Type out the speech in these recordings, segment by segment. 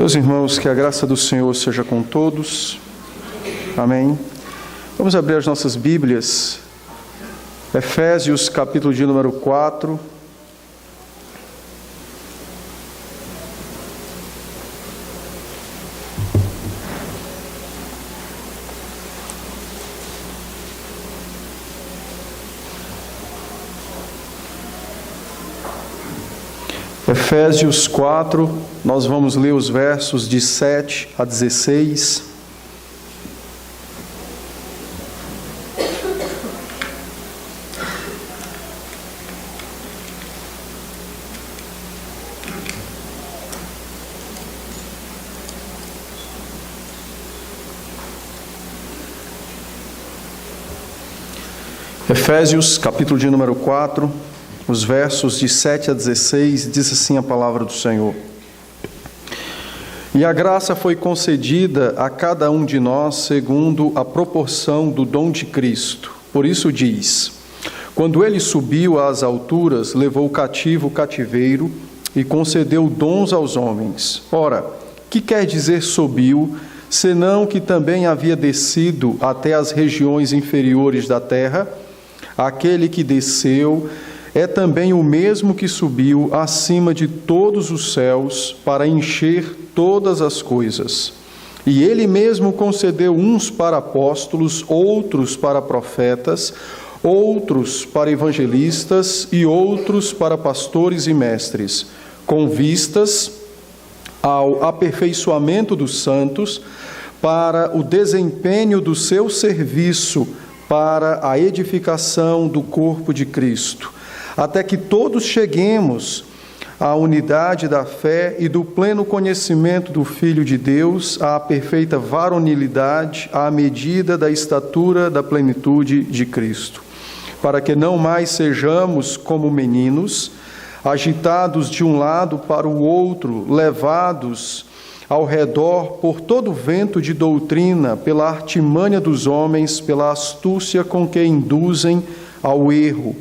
Meus irmãos, que a graça do Senhor seja com todos. Amém. Vamos abrir as nossas Bíblias. Efésios, capítulo de número 4. Efésios 4, nós vamos ler os versos de 7 a 16. Efésios, capítulo de número 4. Os versos de 7 a 16, diz assim a palavra do Senhor. E a graça foi concedida a cada um de nós segundo a proporção do dom de Cristo. Por isso diz: quando ele subiu às alturas, levou cativo o cativeiro e concedeu dons aos homens. Ora, que quer dizer subiu, senão que também havia descido até as regiões inferiores da terra? Aquele que desceu é também o mesmo que subiu acima de todos os céus para encher todas as coisas. E ele mesmo concedeu uns para apóstolos, outros para profetas, outros para evangelistas e outros para pastores e mestres, com vistas ao aperfeiçoamento dos santos, para o desempenho do seu serviço, para a edificação do corpo de Cristo, até que todos cheguemos à unidade da fé e do pleno conhecimento do Filho de Deus, à perfeita varonilidade, à medida da estatura da plenitude de Cristo, para que não mais sejamos como meninos, agitados de um lado para o outro, levados ao redor por todo vento de doutrina, pela artimanha dos homens, pela astúcia com que induzem ao erro.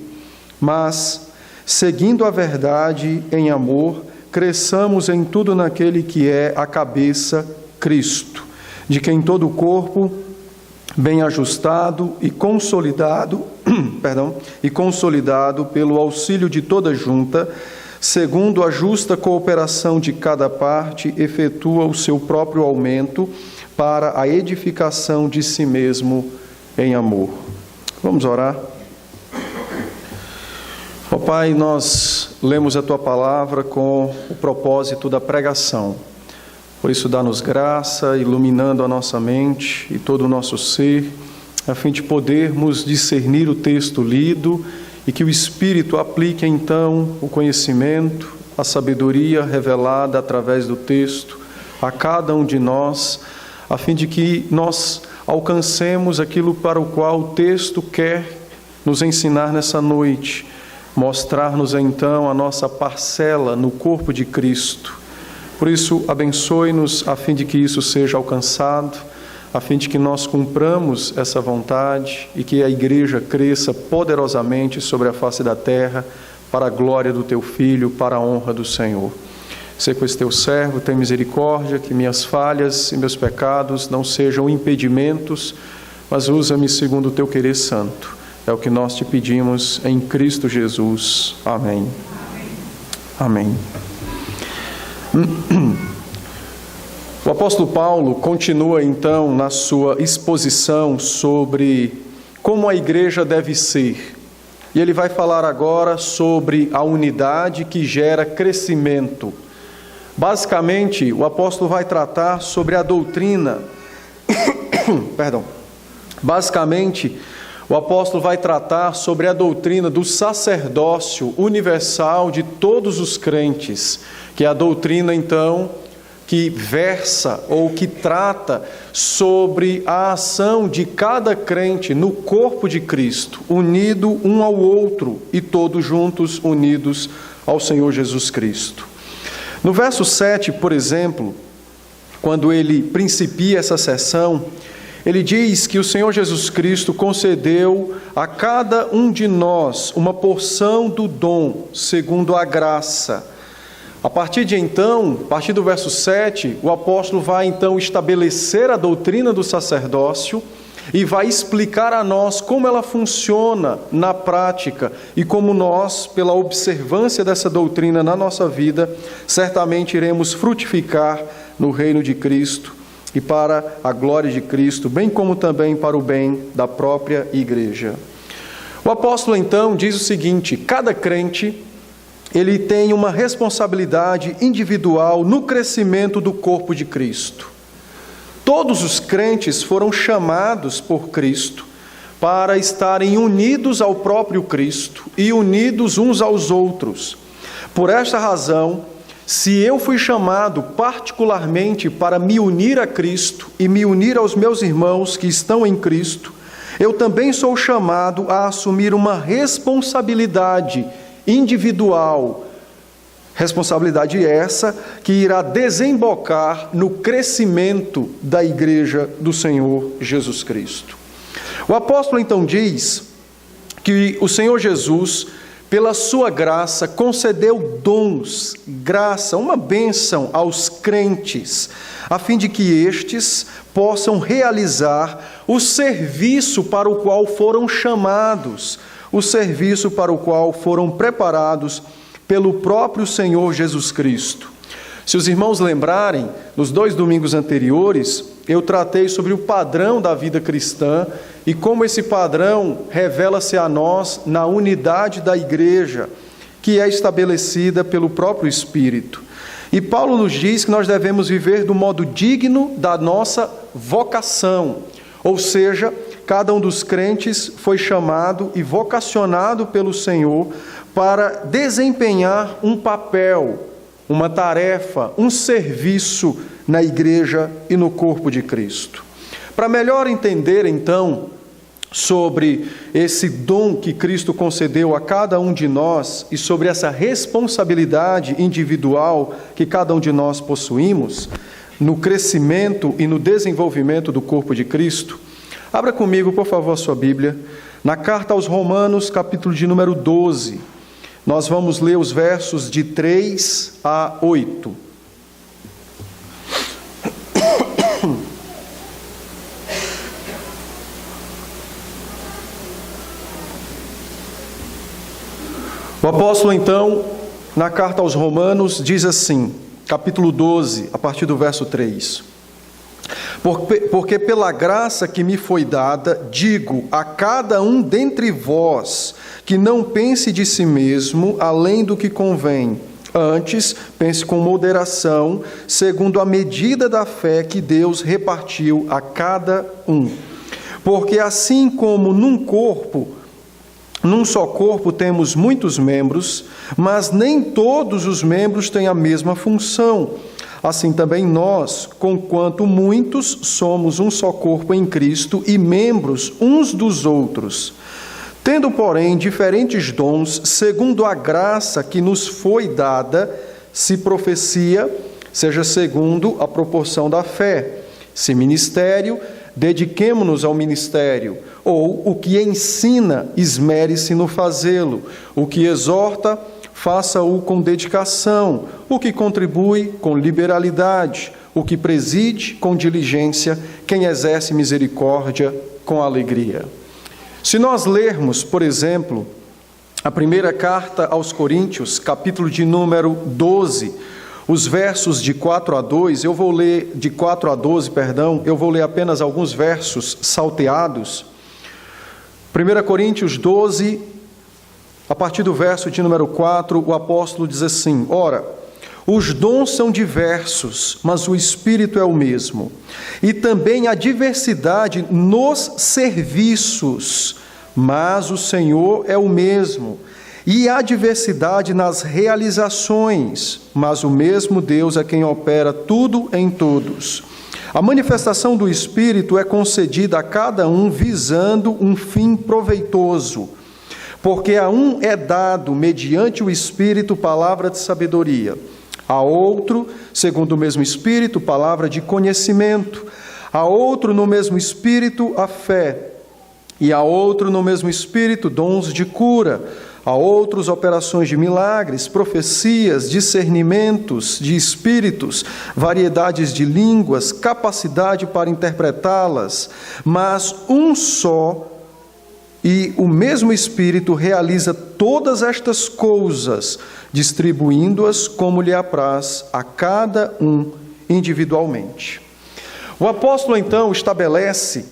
Mas, seguindo a verdade em amor, cresçamos em tudo naquele que é a cabeça, Cristo, de quem todo o corpo, bem ajustado e consolidado, pelo auxílio de toda junta, segundo a justa cooperação de cada parte, efetua o seu próprio aumento para a edificação de si mesmo em amor. Vamos orar? Ó Pai, nós lemos a Tua palavra com o propósito da pregação. Por isso, dá-nos graça, iluminando a nossa mente e todo o nosso ser, a fim de podermos discernir o texto lido e que o Espírito aplique, então, o conhecimento, a sabedoria revelada através do texto a cada um de nós, a fim de que nós alcancemos aquilo para o qual o texto quer nos ensinar nessa noite, mostrar-nos então a nossa parcela no corpo de Cristo. Por isso, abençoe-nos a fim de que isso seja alcançado, a fim de que nós cumpramos essa vontade e que a igreja cresça poderosamente sobre a face da terra, para a glória do Teu Filho, para a honra do Senhor. Sê com esse Teu servo, tem misericórdia, que minhas falhas e meus pecados não sejam impedimentos, mas usa-me segundo o Teu querer santo. É o que nós te pedimos em Cristo Jesus. Amém. Amém. O apóstolo Paulo continua então na sua exposição sobre como a igreja deve ser. E ele vai falar agora sobre a unidade que gera crescimento. Basicamente, o apóstolo vai tratar sobre a doutrina. Basicamente, o apóstolo vai tratar sobre a doutrina do sacerdócio universal de todos os crentes, que é a doutrina, então, que versa ou que trata sobre a ação de cada crente no corpo de Cristo, unido um ao outro e todos juntos unidos ao Senhor Jesus Cristo. No verso 7, por exemplo, quando ele principia essa sessão, ele diz que o Senhor Jesus Cristo concedeu a cada um de nós uma porção do dom, segundo a graça. A partir de então, a partir do verso 7, o apóstolo vai então estabelecer a doutrina do sacerdócio e vai explicar a nós como ela funciona na prática e como nós, pela observância dessa doutrina na nossa vida, certamente iremos frutificar no reino de Cristo e para a glória de Cristo, bem como também para o bem da própria igreja. O apóstolo então diz o seguinte: cada crente ele tem uma responsabilidade individual no crescimento do corpo de Cristo. Todos os crentes foram chamados por Cristo para estarem unidos ao próprio Cristo e unidos uns aos outros. Por esta razão, se eu fui chamado particularmente para me unir a Cristo e me unir aos meus irmãos que estão em Cristo, eu também sou chamado a assumir uma responsabilidade individual, responsabilidade essa que irá desembocar no crescimento da igreja do Senhor Jesus Cristo. O apóstolo então diz que o Senhor Jesus, pela sua graça, concedeu dons, graça, uma bênção aos crentes, a fim de que estes possam realizar o serviço para o qual foram chamados, o serviço para o qual foram preparados pelo próprio Senhor Jesus Cristo. Se os irmãos lembrarem, nos 2 domingos anteriores, eu tratei sobre o padrão da vida cristã e como esse padrão revela-se a nós na unidade da igreja, que é estabelecida pelo próprio Espírito. E Paulo nos diz que nós devemos viver do modo digno da nossa vocação, ou seja, cada um dos crentes foi chamado e vocacionado pelo Senhor para desempenhar um papel, uma tarefa, um serviço na igreja e no corpo de Cristo. Para melhor entender, então, sobre esse dom que Cristo concedeu a cada um de nós e sobre essa responsabilidade individual que cada um de nós possuímos no crescimento e no desenvolvimento do corpo de Cristo, abra comigo, por favor, a sua Bíblia, na carta aos Romanos, capítulo de número 12. Nós vamos ler os versos de 3 a 8. O apóstolo, então, na carta aos Romanos, diz assim, capítulo 12, a partir do verso 3. Porque pela graça que me foi dada, digo a cada um dentre vós, que não pense de si mesmo além do que convém. Antes, pense com moderação, segundo a medida da fé que Deus repartiu a cada um. Porque assim como num só corpo temos muitos membros, mas nem todos os membros têm a mesma função. Assim também nós, conquanto muitos, somos um só corpo em Cristo e membros uns dos outros. Tendo, porém, diferentes dons, segundo a graça que nos foi dada, se profecia, seja segundo a proporção da fé. Se ministério, dediquemo-nos ao ministério. Ou o que ensina, esmere-se no fazê-lo. O que exorta, faça-o com dedicação. O que contribui, com liberalidade. O que preside, com diligência. Quem exerce misericórdia, com alegria. Se nós lermos, por exemplo, a primeira carta aos Coríntios, capítulo de número 12, os versos de 4 a 2, eu vou ler de 4 a 12, eu vou ler apenas alguns versos salteados. 1 Coríntios 12, a partir do verso de número 4, o apóstolo diz assim: Ora, os dons são diversos, mas o Espírito é o mesmo. E também há diversidade nos serviços, mas o Senhor é o mesmo. E há diversidade nas realizações, mas o mesmo Deus é quem opera tudo em todos. A manifestação do Espírito é concedida a cada um visando um fim proveitoso, porque a um é dado, mediante o Espírito, palavra de sabedoria. A outro, segundo o mesmo Espírito, palavra de conhecimento. A outro, no mesmo Espírito, a fé. E a outro, no mesmo Espírito, dons de cura. a outros operações de milagres, profecias, discernimentos de espíritos, variedades de línguas, capacidade para interpretá-las, mas um só e o mesmo Espírito realiza todas estas coisas, distribuindo-as como lhe apraz a cada um individualmente. O apóstolo então estabelece,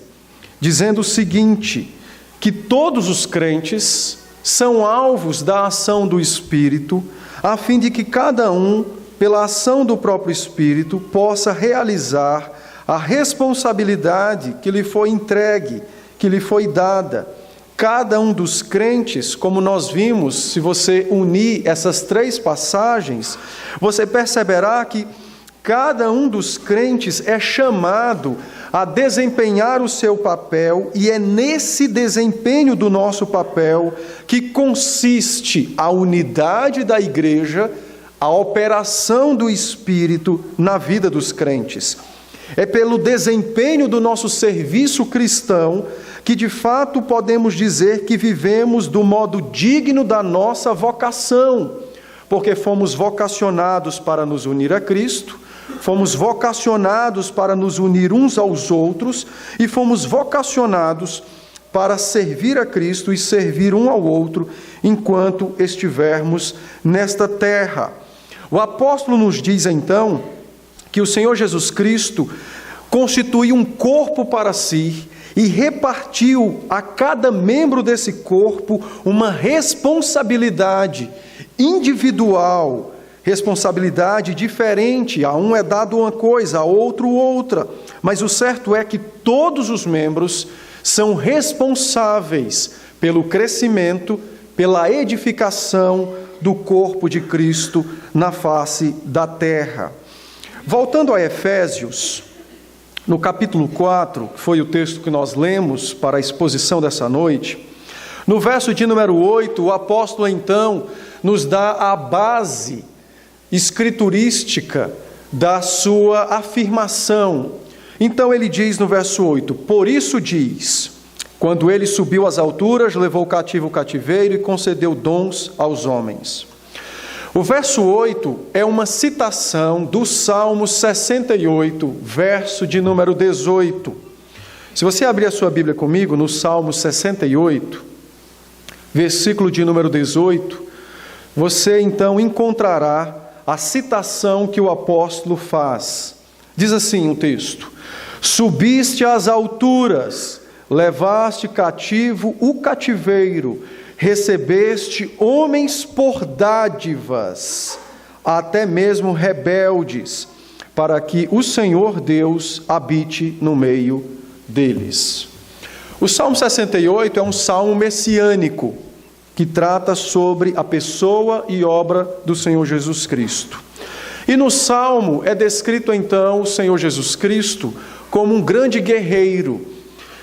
dizendo o seguinte, que todos os crentes são alvos da ação do Espírito, a fim de que cada um, pela ação do próprio Espírito, possa realizar a responsabilidade que lhe foi entregue, que lhe foi dada. Cada um dos crentes, como nós vimos, se você unir essas 3 passagens, você perceberá que cada um dos crentes é chamado a desempenhar o seu papel, e é nesse desempenho do nosso papel que consiste a unidade da igreja, a operação do Espírito na vida dos crentes. É pelo desempenho do nosso serviço cristão que de fato podemos dizer que vivemos do modo digno da nossa vocação, porque fomos vocacionados para nos unir a Cristo, fomos vocacionados para nos unir uns aos outros e fomos vocacionados para servir a Cristo e servir um ao outro enquanto estivermos nesta terra. O apóstolo nos diz então que o Senhor Jesus Cristo constituiu um corpo para si e repartiu a cada membro desse corpo uma responsabilidade individual, responsabilidade diferente. A um é dado uma coisa, a outro outra. Mas o certo é que todos os membros são responsáveis pelo crescimento, pela edificação do corpo de Cristo na face da terra. Voltando a Efésios, no capítulo 4, que foi o texto que nós lemos para a exposição dessa noite, no verso de número 8, o apóstolo então nos dá a base escriturística da sua afirmação. Então ele diz no verso 8, por isso diz, quando ele subiu às alturas, levou cativo o cativeiro e concedeu dons aos homens. O verso 8 é uma citação do Salmo 68, verso de número 18. Se você abrir a sua Bíblia comigo, no Salmo 68, versículo de número 18, você então encontrará a citação que o apóstolo faz. Diz assim o texto: subiste às alturas, levaste cativo o cativeiro, recebeste homens por dádivas, até mesmo rebeldes, para que o Senhor Deus habite no meio deles. O Salmo 68 é um salmo messiânico, que trata sobre a pessoa e obra do Senhor Jesus Cristo. E no Salmo é descrito então o Senhor Jesus Cristo como um grande guerreiro,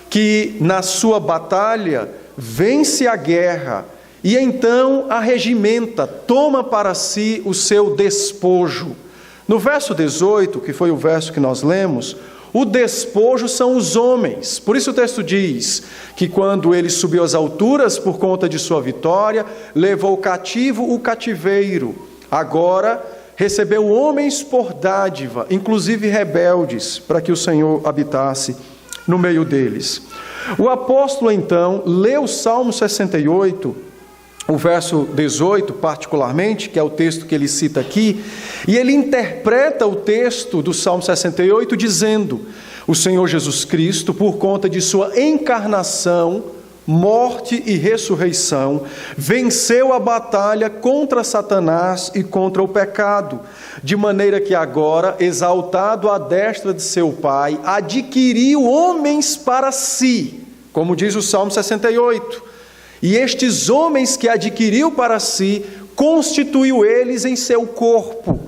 que na sua batalha vence a guerra e então arregimenta, toma para si o seu despojo. No verso 18, que foi o verso que nós lemos, o despojo são os homens. Por isso o texto diz que quando ele subiu às alturas por conta de sua vitória, levou cativo o cativeiro. Agora recebeu homens por dádiva, inclusive rebeldes, para que o Senhor habitasse no meio deles. O apóstolo então lê o Salmo 68, o verso 18 particularmente, que é o texto que ele cita aqui, e ele interpreta o texto do Salmo 68 dizendo: o Senhor Jesus Cristo, por conta de sua encarnação, morte e ressurreição, venceu a batalha contra Satanás e contra o pecado, de maneira que agora, exaltado à destra de seu Pai, adquiriu homens para si, como diz o Salmo 68. E estes homens que adquiriu para si, constituiu eles em seu corpo.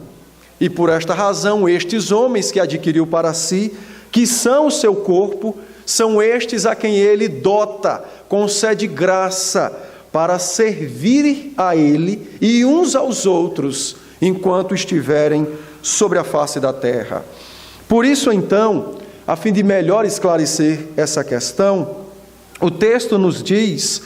E por esta razão, estes homens que adquiriu para si, que são o seu corpo, são estes a quem ele dota, concede graça para servir a ele e uns aos outros, enquanto estiverem sobre a face da terra. Por isso, então, a fim de melhor esclarecer essa questão, o texto nos diz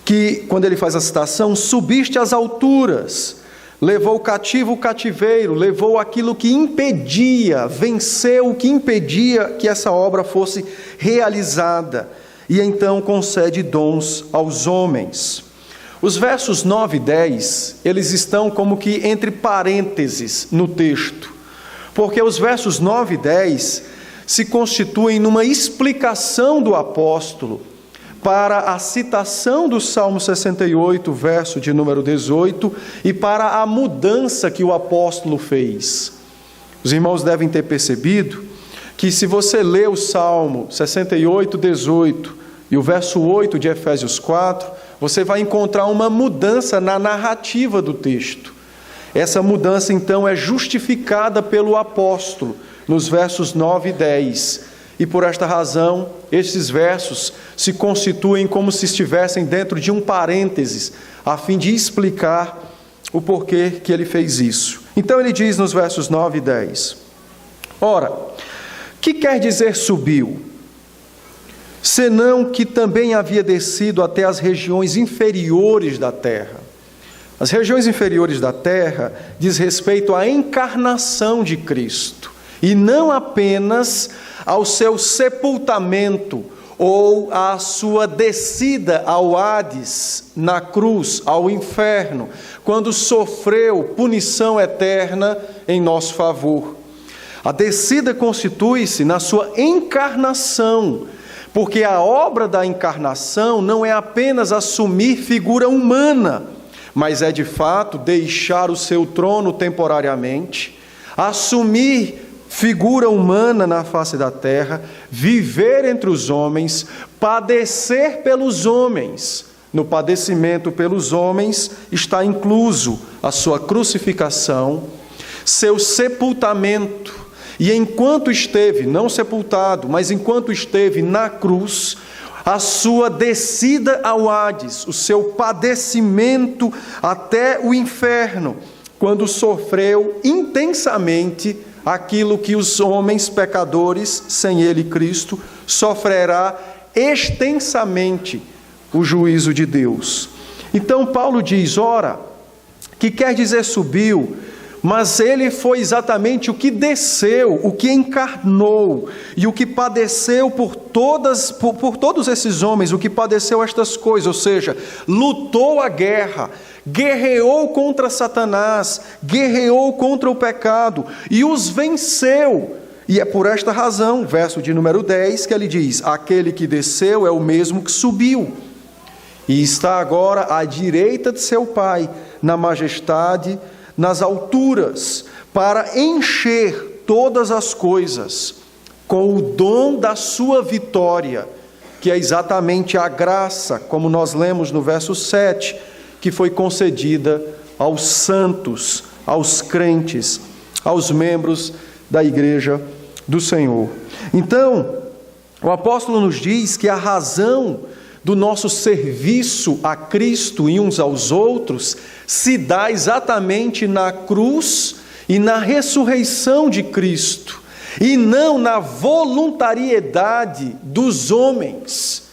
que, quando ele faz a citação, subiste às alturas, levou cativo o cativeiro, levou aquilo que impedia, venceu o que impedia que essa obra fosse realizada, e então concede dons aos homens. Os versos 9 e 10, eles estão como que entre parênteses no texto, porque os versos 9 e 10 se constituem numa explicação do apóstolo para a citação do Salmo 68, verso de número 18, e para a mudança que o apóstolo fez. Os irmãos devem ter percebido que, se você lê o Salmo 68, 18 e o verso 8 de Efésios 4, você vai encontrar uma mudança na narrativa do texto. Essa mudança, então, é justificada pelo apóstolo nos versos 9 e 10. E por esta razão, estes versos se constituem como se estivessem dentro de um parênteses, a fim de explicar o porquê que ele fez isso. Então ele diz nos versos 9 e 10: Ora, que quer dizer subiu? Senão que também havia descido até as regiões inferiores da terra. As regiões inferiores da terra diz respeito à encarnação de Cristo, e não apenas ao seu sepultamento ou à sua descida ao Hades, na cruz, ao inferno, quando sofreu punição eterna em nosso favor. A descida constitui-se na sua encarnação, porque a obra da encarnação não é apenas assumir figura humana, mas é de fato deixar o seu trono temporariamente, assumir figura humana na face da terra, viver entre os homens, padecer pelos homens. No padecimento pelos homens está incluso a sua crucificação, seu sepultamento, e enquanto esteve, não sepultado, mas enquanto esteve na cruz, a sua descida ao Hades, o seu padecimento até o inferno, quando sofreu intensamente aquilo que os homens pecadores, sem ele, Cristo, sofrerá extensamente o juízo de Deus. Então Paulo diz, ora, que quer dizer subiu, mas ele foi exatamente o que desceu, o que encarnou, e o que padeceu por todos esses homens, o que padeceu estas coisas, ou seja, lutou a guerra, guerreou contra Satanás, guerreou contra o pecado, e os venceu. E é por esta razão, verso de número 10, que ele diz, aquele que desceu é o mesmo que subiu, e está agora à direita de seu Pai, na majestade, nas alturas, para encher todas as coisas com o dom da sua vitória, que é exatamente a graça, como nós lemos no verso 7, que foi concedida aos santos, aos crentes, aos membros da igreja do Senhor. Então, o apóstolo nos diz que a razão do nosso serviço a Cristo e uns aos outros se dá exatamente na cruz e na ressurreição de Cristo, e não na voluntariedade dos homens.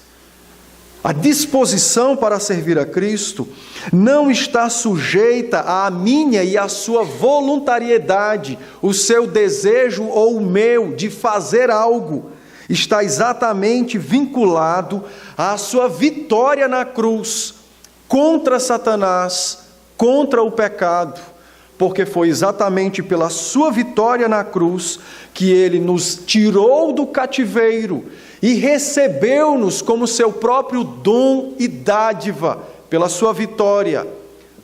A disposição para servir a Cristo não está sujeita à minha e à sua voluntariedade, o seu desejo ou o meu de fazer algo. Está exatamente vinculado à sua vitória na cruz, contra Satanás, contra o pecado, porque foi exatamente pela sua vitória na cruz que ele nos tirou do cativeiro e recebeu-nos como seu próprio dom e dádiva pela sua vitória.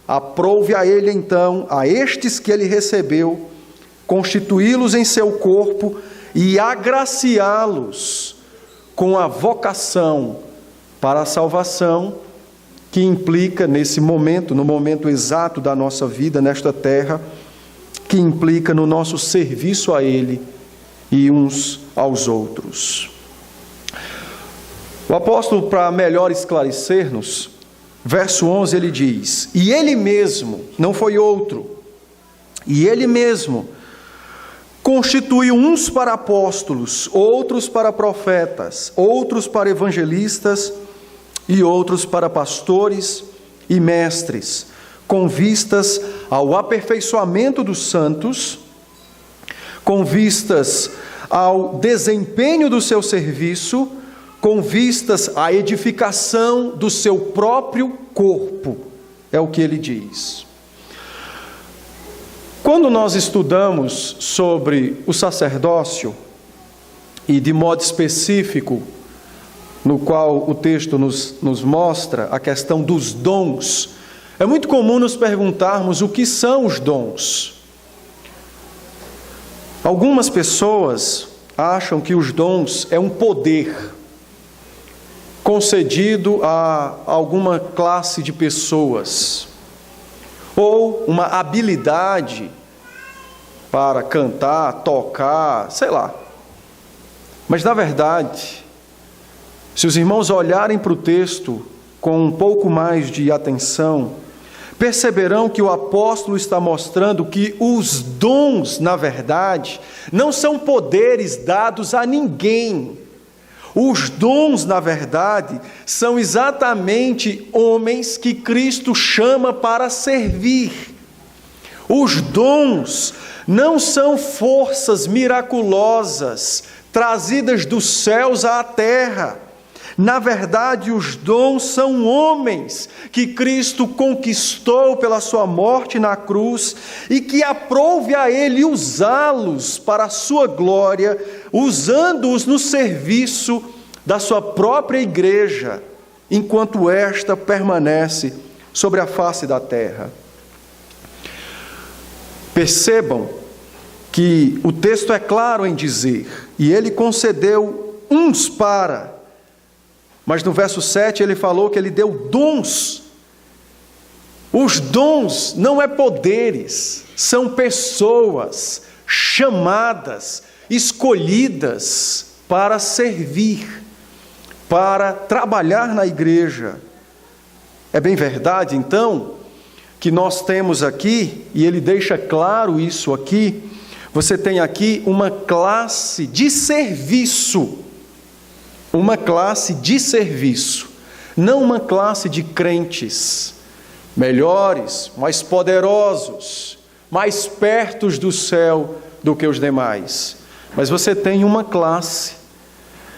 Aprouve a ele então, a estes que ele recebeu, constituí-los em seu corpo e agraciá-los com a vocação para a salvação, que implica nesse momento, no momento exato da nossa vida nesta terra, que implica no nosso serviço a Ele e uns aos outros. O apóstolo, para melhor esclarecer-nos, verso 11 ele diz, e Ele mesmo, não foi outro, e Ele mesmo constituiu uns para apóstolos, outros para profetas, outros para evangelistas e outros para pastores e mestres, com vistas ao aperfeiçoamento dos santos, com vistas ao desempenho do seu serviço, com vistas à edificação do seu próprio corpo. É o que ele diz. Quando nós estudamos sobre o sacerdócio, e de modo específico, no qual o texto nos mostra a questão dos dons, é muito comum nos perguntarmos o que são os dons. Algumas pessoas acham que os dons é um poder concedido a alguma classe de pessoas, ou uma habilidade para cantar, tocar, sei lá. Mas, na verdade, se os irmãos olharem para o texto com um pouco mais de atenção, perceberão que o apóstolo está mostrando que os dons, na verdade, não são poderes dados a ninguém. Os dons, na verdade, são exatamente homens que Cristo chama para servir. Os dons não são forças miraculosas trazidas dos céus à terra. Na verdade, os dons são homens que Cristo conquistou pela sua morte na cruz e que aprouve a Ele usá-los para a sua glória, usando-os no serviço da sua própria igreja, enquanto esta permanece sobre a face da terra. Percebam que o texto é claro em dizer, e Ele concedeu uns para, mas no verso 7 ele falou que ele deu dons. Os dons não é poderes, são pessoas chamadas, escolhidas para servir, para trabalhar na igreja. É bem verdade, então, que nós temos aqui, e ele deixa claro isso aqui, você tem aqui uma classe de serviço. Uma classe de serviço, não uma classe de crentes melhores, mais poderosos, mais perto do céu do que os demais. Mas você tem uma classe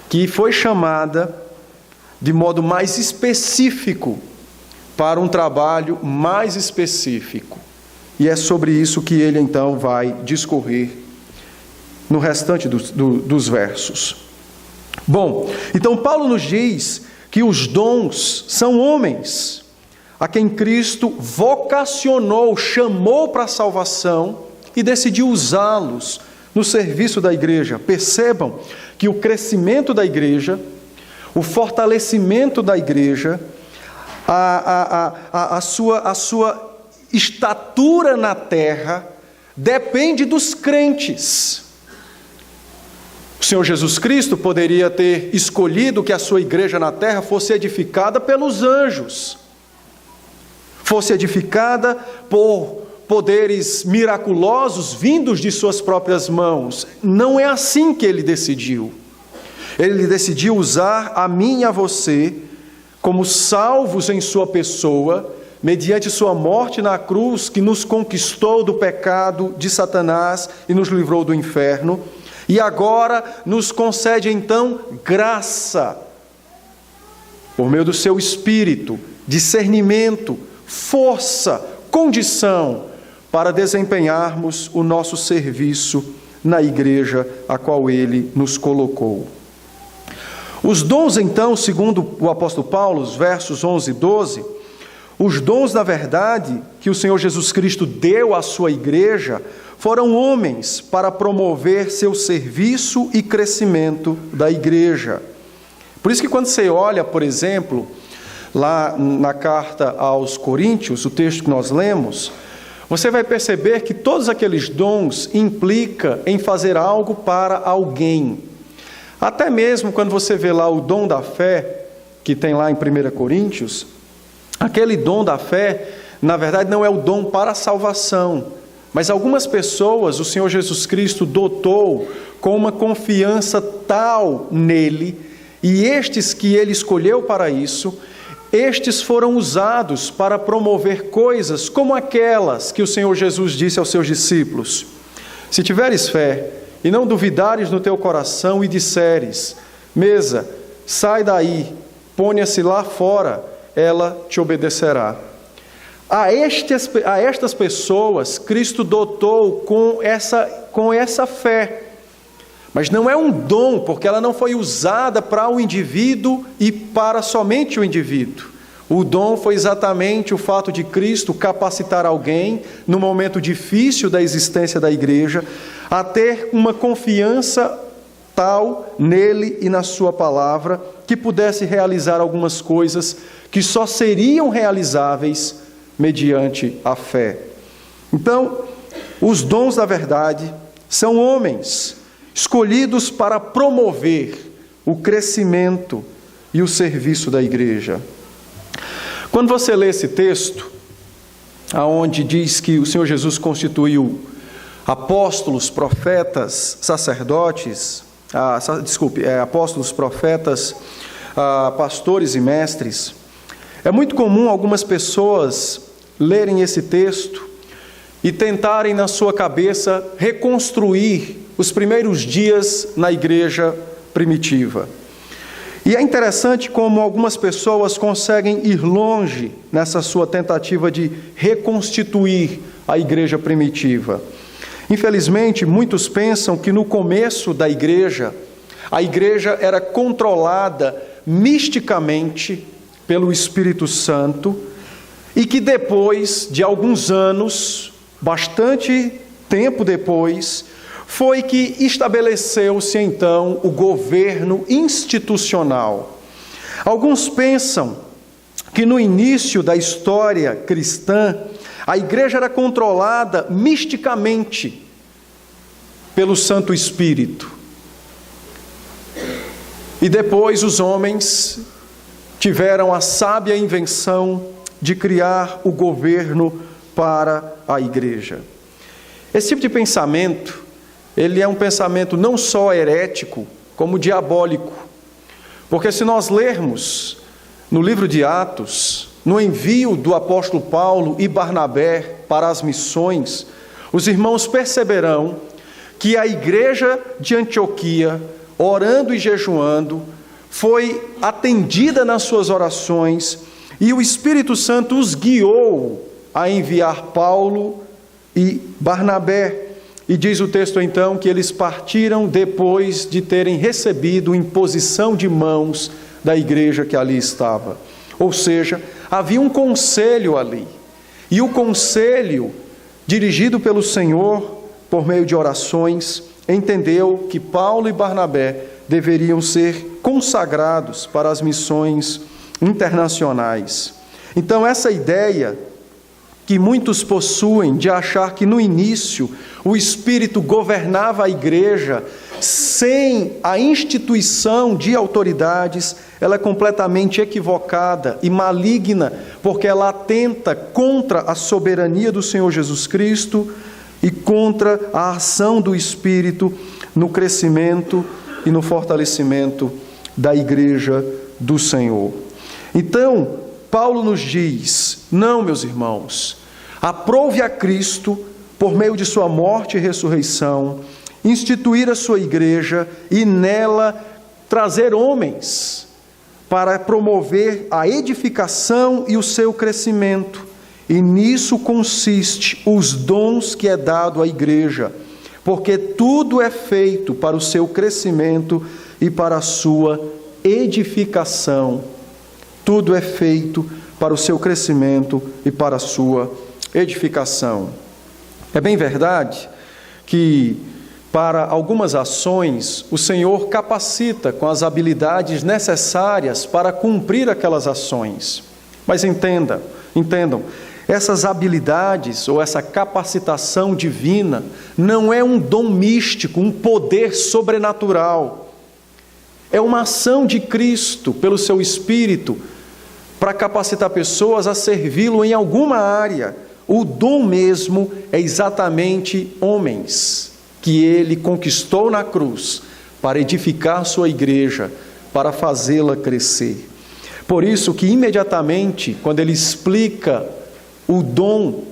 que foi chamada de modo mais específico para um trabalho mais específico. E é sobre isso que ele então vai discorrer no restante dos versos. Bom, então Paulo nos diz que os dons são homens, a quem Cristo vocacionou, chamou para a salvação e decidiu usá-los no serviço da igreja. Percebam que o crescimento da igreja, o fortalecimento da igreja, a sua estatura na terra depende dos crentes. O Senhor Jesus Cristo poderia ter escolhido que a sua igreja na terra fosse edificada pelos anjos, fosse edificada por poderes miraculosos vindos de suas próprias mãos. Não é assim que ele decidiu. Ele decidiu usar a mim e a você como salvos em sua pessoa, mediante sua morte na cruz, que nos conquistou do pecado de Satanás e nos livrou do inferno. E agora nos concede então graça, por meio do seu Espírito, discernimento, força, condição, para desempenharmos o nosso serviço na igreja a qual Ele nos colocou. Os dons então, segundo o apóstolo Paulo, os versos 11 e 12, os dons, na verdade, que o Senhor Jesus Cristo deu à sua igreja, foram homens para promover seu serviço e crescimento da igreja. Por isso que quando você olha, por exemplo, lá na carta aos Coríntios, o texto que nós lemos, você vai perceber que todos aqueles dons implicam em fazer algo para alguém. Até mesmo quando você vê lá o dom da fé, que tem lá em 1 Coríntios, aquele dom da fé, na verdade, não é o dom para a salvação. Mas algumas pessoas, o Senhor Jesus Cristo dotou com uma confiança tal nele, e estes que ele escolheu para isso, estes foram usados para promover coisas como aquelas que o Senhor Jesus disse aos seus discípulos: se tiveres fé e não duvidares no teu coração e disseres, mesa, sai daí, ponha-se lá fora, ela te obedecerá. A estas pessoas, Cristo dotou com essa fé. Mas não é um dom, porque ela não foi usada para o indivíduo e para somente o indivíduo. O dom foi exatamente o fato de Cristo capacitar alguém, no momento difícil da existência da igreja, a ter uma confiança tal nele e na sua palavra, que pudesse realizar algumas coisas que só seriam realizáveis mediante a fé. Então, os dons da verdade são homens escolhidos para promover o crescimento e o serviço da igreja. Quando você lê esse texto, aonde diz que o Senhor Jesus constituiu apóstolos, profetas, sacerdotes, apóstolos, profetas, pastores e mestres, é muito comum algumas pessoas lerem esse texto e tentarem na sua cabeça reconstruir os primeiros dias na igreja primitiva. E é interessante como algumas pessoas conseguem ir longe nessa sua tentativa de reconstituir a igreja primitiva. Infelizmente, muitos pensam que no começo da igreja, a igreja era controlada misticamente pelo Espírito Santo e que depois de alguns anos, bastante tempo depois, foi que estabeleceu-se então o governo institucional. Alguns pensam que no início da história cristã, a igreja era controlada misticamente pelo Santo Espírito. E depois os homens tiveram a sábia invenção de criar o governo para a igreja. Esse tipo de pensamento, ele é um pensamento não só herético, como diabólico. Porque se nós lermos no livro de Atos, no envio do apóstolo Paulo e Barnabé para as missões, os irmãos perceberão que a igreja de Antioquia, orando e jejuando, foi atendida nas suas orações e o Espírito Santo os guiou a enviar Paulo e Barnabé. E diz o texto então que eles partiram depois de terem recebido imposição de mãos da igreja que ali estava. Ou seja, havia um conselho ali. E o conselho, dirigido pelo Senhor, por meio de orações, entendeu que Paulo e Barnabé deveriam ser consagrados para as missões internacionais. Então, essa ideia que muitos possuem de achar que no início o Espírito governava a igreja sem a instituição de autoridades, ela é completamente equivocada e maligna, porque ela atenta contra a soberania do Senhor Jesus Cristo e contra a ação do Espírito no crescimento e no fortalecimento da igreja do Senhor. Então, Paulo nos diz: não, meus irmãos, aprove a Cristo, por meio de sua morte e ressurreição, instituir a sua igreja e nela trazer homens para promover a edificação e o seu crescimento. E nisso consiste os dons que é dado à igreja, porque tudo é feito para o seu crescimento e para a sua edificação. Tudo é feito para o seu crescimento e para a sua edificação. É bem verdade que para algumas ações o Senhor capacita com as habilidades necessárias para cumprir aquelas ações. Mas entendam, essas habilidades ou essa capacitação divina não é um dom místico, um poder sobrenatural. É uma ação de Cristo pelo seu Espírito para capacitar pessoas a servi-lo em alguma área. O dom mesmo é exatamente homens que ele conquistou na cruz para edificar sua igreja, para fazê-la crescer. Por isso que imediatamente, quando ele explica o dom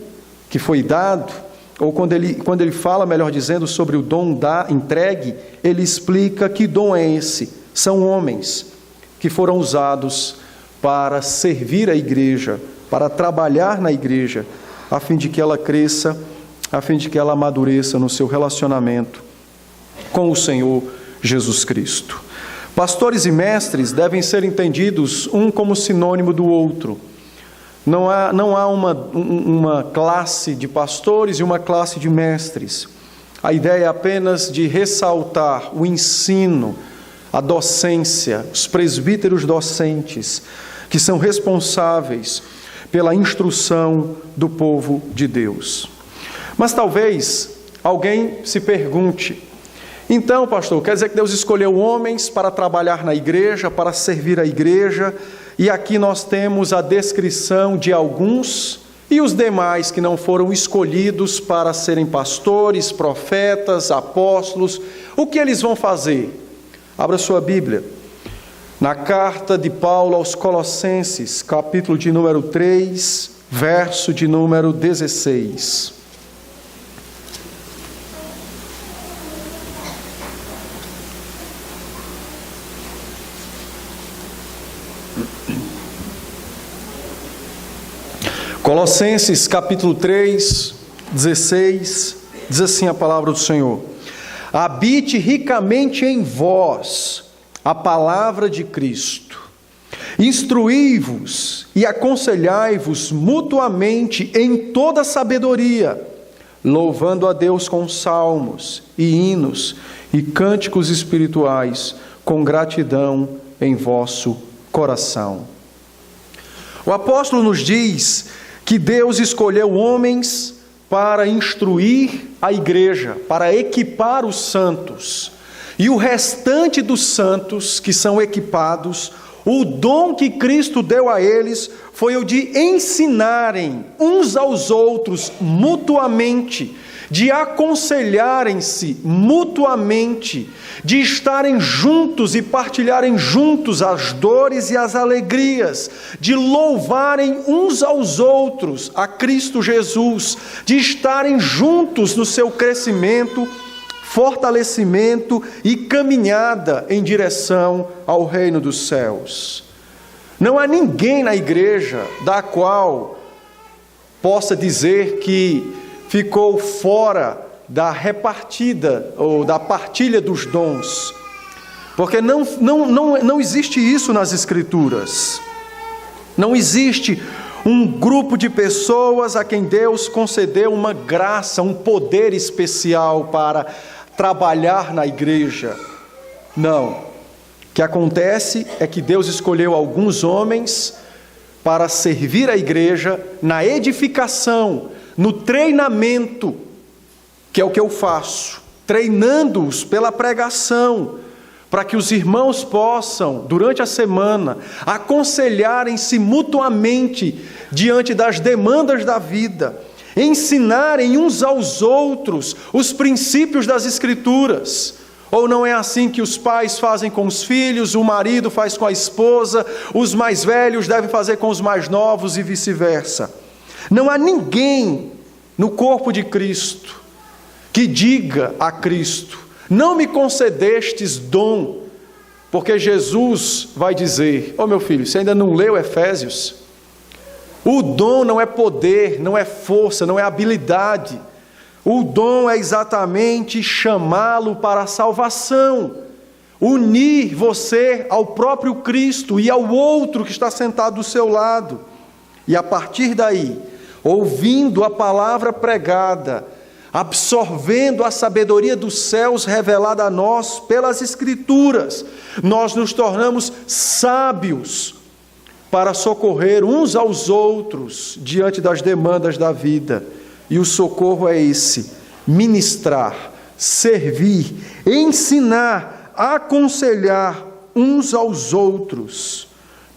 que foi dado, ou quando ele fala, melhor dizendo, sobre o dom entregue, ele explica que dom é esse. São homens que foram usados para servir a igreja, para trabalhar na igreja, a fim de que ela cresça, a fim de que ela amadureça no seu relacionamento com o Senhor Jesus Cristo. Pastores e mestres devem ser entendidos um como sinônimo do outro. Não há uma classe de pastores e uma classe de mestres. A ideia é apenas de ressaltar o ensino, a docência, os presbíteros docentes, que são responsáveis pela instrução do povo de Deus. Mas talvez alguém se pergunte: então, pastor, quer dizer que Deus escolheu homens para trabalhar na igreja, para servir a igreja, e aqui nós temos a descrição de alguns, e os demais que não foram escolhidos para serem pastores, profetas, apóstolos, o que eles vão fazer? Abra sua Bíblia. Na carta de Paulo aos Colossenses, capítulo de número 3, verso de número 16. Colossenses, capítulo 3, 16, diz assim a palavra do Senhor: habite ricamente em vós a palavra de Cristo, instruí-vos e aconselhai-vos mutuamente em toda sabedoria, louvando a Deus com salmos e hinos e cânticos espirituais, com gratidão em vosso coração. O apóstolo nos diz que Deus escolheu homens para instruir a igreja, para equipar os santos. E o restante dos santos que são equipados, o dom que Cristo deu a eles foi o de ensinarem uns aos outros mutuamente, de aconselharem-se mutuamente, de estarem juntos e partilharem juntos as dores e as alegrias, de louvarem uns aos outros a Cristo Jesus, de estarem juntos no seu crescimento, fortalecimento e caminhada em direção ao reino dos céus. Não há ninguém na igreja da qual possa dizer que ficou fora da repartida ou da partilha dos dons, porque não existe isso nas Escrituras. Não existe um grupo de pessoas a quem Deus concedeu uma graça, um poder especial para trabalhar na igreja. Não. O que acontece é que Deus escolheu alguns homens para servir a igreja na edificação, no treinamento, que é o que eu faço, treinando-os pela pregação, para que os irmãos possam, durante a semana, aconselharem-se mutuamente diante das demandas da vida, ensinarem uns aos outros os princípios das Escrituras. Ou não é assim que os pais fazem com os filhos, o marido faz com a esposa, os mais velhos devem fazer com os mais novos e vice-versa. Não há ninguém no corpo de Cristo que diga a Cristo: não me concedestes dom, porque Jesus vai dizer: meu filho, você ainda não leu Efésios? O dom não é poder, não é força, não é habilidade. O dom é exatamente chamá-lo para a salvação, unir você ao próprio Cristo e ao outro que está sentado do seu lado. E a partir daí, ouvindo a palavra pregada, absorvendo a sabedoria dos céus revelada a nós pelas Escrituras, nós nos tornamos sábios para socorrer uns aos outros diante das demandas da vida. E o socorro é esse: ministrar, servir, ensinar, aconselhar uns aos outros,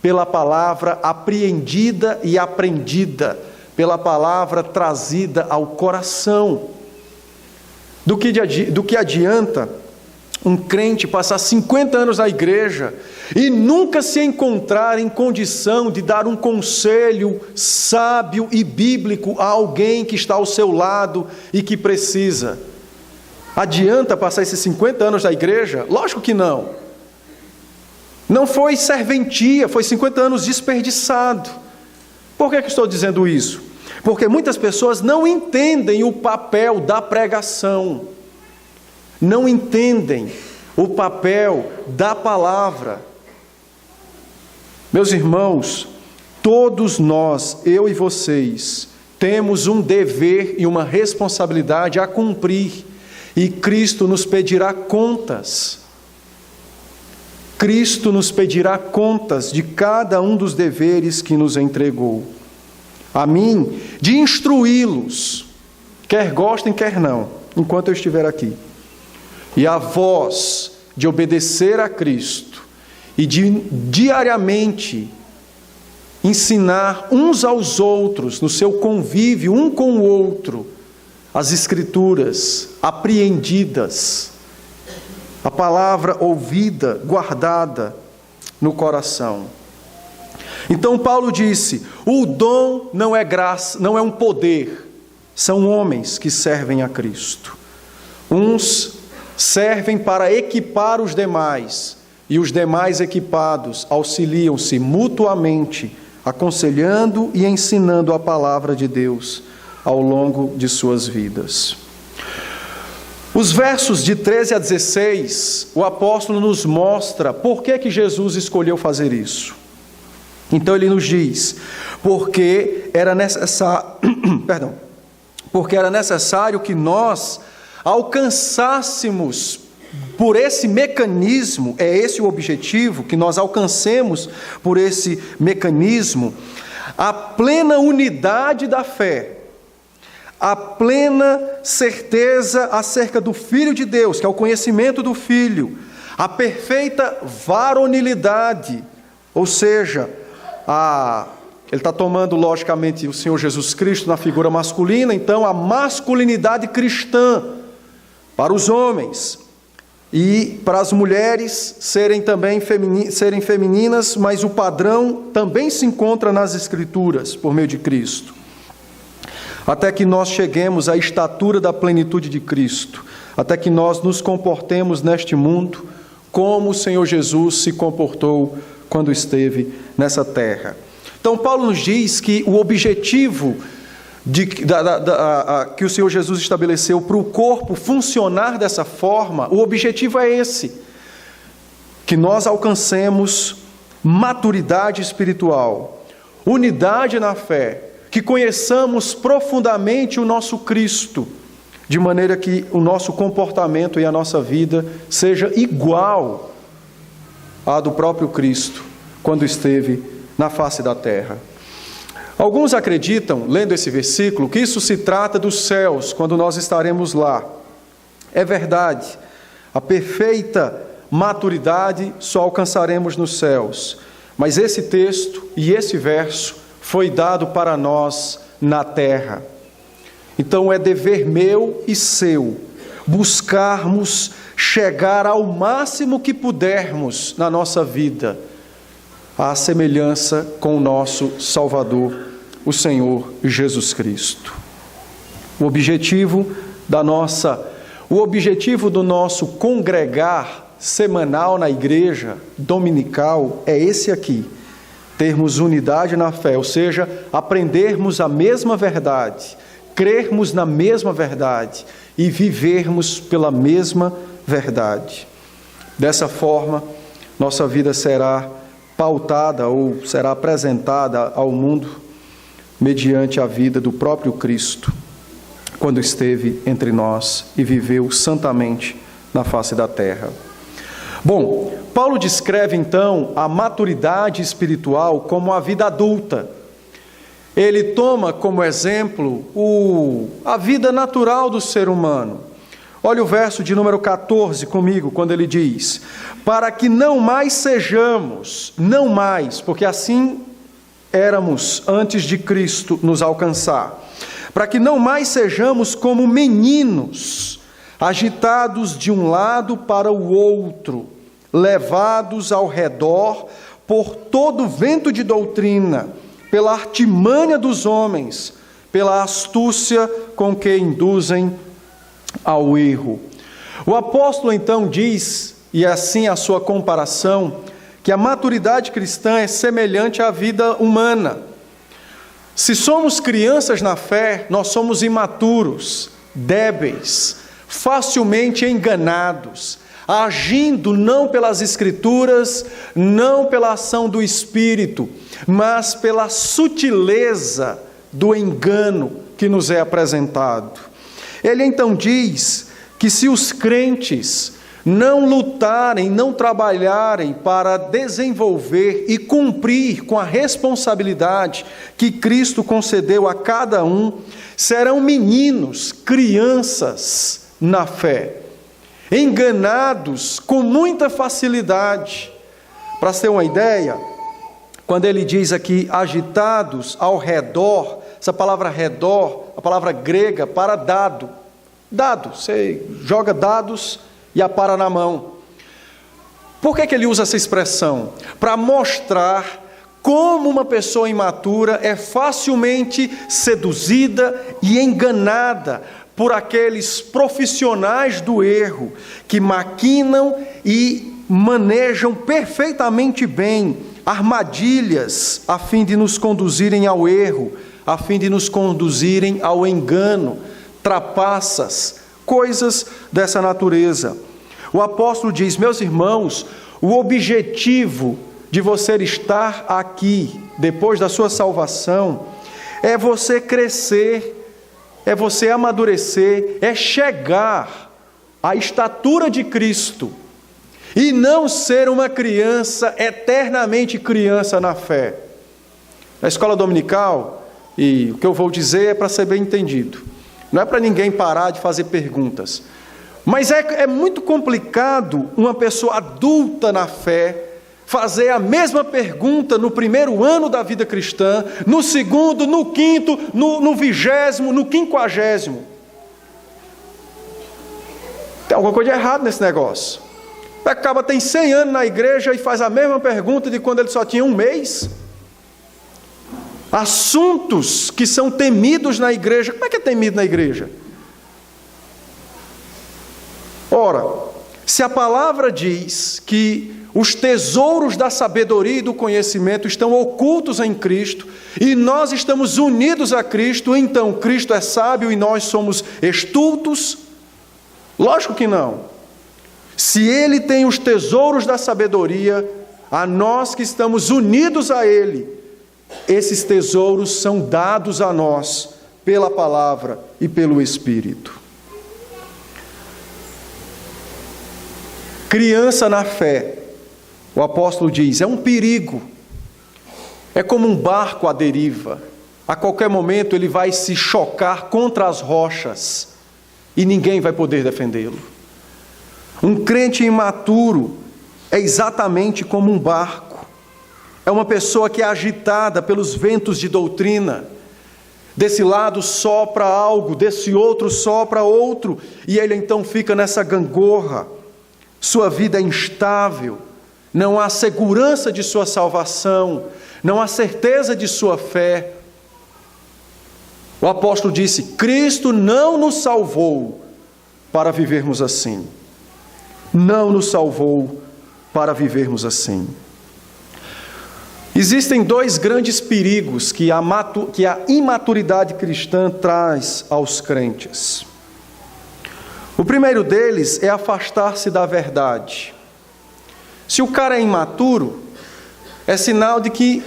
pela palavra apreendida e aprendida, pela palavra trazida ao coração. Do que adianta um crente passar 50 anos na igreja e nunca se encontrar em condição de dar um conselho sábio e bíblico a alguém que está ao seu lado e que precisa? Adianta passar esses 50 anos na igreja? Lógico que não. Não foi serventia, foi 50 anos desperdiçado. Por que estou dizendo isso? Porque muitas pessoas não entendem o papel da pregação, não entendem o papel da palavra. Meus irmãos, todos nós, eu e vocês, temos um dever e uma responsabilidade a cumprir, e Cristo nos pedirá contas. Cristo nos pedirá contas de cada um dos deveres que nos entregou. A mim, de instruí-los, quer gostem, quer não, enquanto eu estiver aqui. E a vós, de obedecer a Cristo e de diariamente ensinar uns aos outros, no seu convívio um com o outro, as Escrituras apreendidas, a palavra ouvida, guardada no coração. Então Paulo disse: o dom não é graça, não é um poder, são homens que servem a Cristo. Uns servem para equipar os demais, e os demais equipados auxiliam-se mutuamente, aconselhando e ensinando a palavra de Deus ao longo de suas vidas. Os versos de 13 a 16, o apóstolo nos mostra por que Jesus escolheu fazer isso. Então ele nos diz: porque era necessário que nós alcançássemos por esse mecanismo, é esse o objetivo, que nós alcancemos por esse mecanismo, a plena unidade da fé, a plena certeza acerca do Filho de Deus, que é o conhecimento do Filho, a perfeita varonilidade, ou seja, ele está tomando logicamente o Senhor Jesus Cristo na figura masculina, então a masculinidade cristã para os homens, e para as mulheres serem femininas, mas o padrão também se encontra nas Escrituras, por meio de Cristo. Até que nós cheguemos à estatura da plenitude de Cristo, até que nós nos comportemos neste mundo como o Senhor Jesus se comportou quando esteve nessa terra. Então Paulo nos diz que o objetivo que o Senhor Jesus estabeleceu para o corpo funcionar dessa forma, o objetivo é esse: que nós alcancemos maturidade espiritual, unidade na fé, que conheçamos profundamente o nosso Cristo, de maneira que o nosso comportamento e a nossa vida seja igual à do próprio Cristo, quando esteve na face da terra. Alguns acreditam, lendo esse versículo, que isso se trata dos céus, quando nós estaremos lá. É verdade, a perfeita maturidade só alcançaremos nos céus, mas esse texto e esse verso foi dado para nós na terra. Então é dever meu e seu buscarmos chegar ao máximo que pudermos na nossa vida à semelhança com o nosso Salvador, o Senhor Jesus Cristo. O objetivo do nosso congregar semanal na igreja dominical é esse aqui: termos unidade na fé, ou seja, aprendermos a mesma verdade, crermos na mesma verdade e vivermos pela mesma verdade. Dessa forma, nossa vida será pautada ou será apresentada ao mundo mediante a vida do próprio Cristo, quando esteve entre nós e viveu santamente na face da terra. Bom, Paulo descreve então a maturidade espiritual como a vida adulta. Ele toma como exemplo a vida natural do ser humano. Olha o verso de número 14 comigo, quando ele diz: para que não mais sejamos, não mais, porque assim éramos antes de Cristo nos alcançar, para que não mais sejamos como meninos, agitados de um lado para o outro, levados ao redor por todo vento de doutrina, pela artimanha dos homens, pela astúcia com que induzem ao erro. O apóstolo então diz, e assim a sua comparação, que a maturidade cristã é semelhante à vida humana. Se somos crianças na fé, nós somos imaturos, débeis, facilmente enganados, agindo não pelas Escrituras, não pela ação do Espírito, mas pela sutileza do engano que nos é apresentado. Ele então diz que se os crentes não lutarem, não trabalharem para desenvolver e cumprir com a responsabilidade que Cristo concedeu a cada um, serão meninos, crianças na fé, enganados com muita facilidade. Para ter uma ideia, quando ele diz aqui agitados ao redor, essa palavra redor, a palavra grega para dado, você joga dados e apara na mão. Por que ele usa essa expressão? Para mostrar como uma pessoa imatura é facilmente seduzida e enganada por aqueles profissionais do erro que maquinam e manejam perfeitamente bem armadilhas a fim de nos conduzirem ao erro, a fim de nos conduzirem ao engano, trapaças, coisas dessa natureza. O apóstolo diz: meus irmãos, o objetivo de você estar aqui, depois da sua salvação, é você crescer, é você amadurecer, é chegar à estatura de Cristo, e não ser uma criança, eternamente criança na fé. Na escola dominical, e o que eu vou dizer é para ser bem entendido, não é para ninguém parar de fazer perguntas, mas é muito complicado uma pessoa adulta na fé fazer a mesma pergunta no primeiro ano da vida cristã, no segundo, no quinto, no 20º, no 50º. Tem alguma coisa de errado nesse negócio. Acaba, tem 100 anos na igreja e faz a mesma pergunta de quando ele só tinha 1 mês. Assuntos que são temidos na igreja. Como é que é temido na igreja? Ora, se a palavra diz que os tesouros da sabedoria e do conhecimento estão ocultos em Cristo, e nós estamos unidos a Cristo, então Cristo é sábio e nós somos estultos? Lógico que não. Se Ele tem os tesouros da sabedoria, a nós que estamos unidos a Ele, esses tesouros são dados a nós pela palavra e pelo Espírito. Criança na fé, o apóstolo diz, é um perigo, é como um barco à deriva. A qualquer momento ele vai se chocar contra as rochas e ninguém vai poder defendê-lo. Um crente imaturo é exatamente como um barco. É uma pessoa que é agitada pelos ventos de doutrina. Desse lado sopra algo, desse outro sopra outro, e ele então fica nessa gangorra. Sua vida é instável, não há segurança de sua salvação, não há certeza de sua fé. O apóstolo disse: Cristo não nos salvou para vivermos assim. Não nos salvou para vivermos assim. Existem 2 grandes perigos que a imaturidade cristã traz aos crentes. O primeiro deles é afastar-se da verdade. Se o cara é imaturo, é sinal de que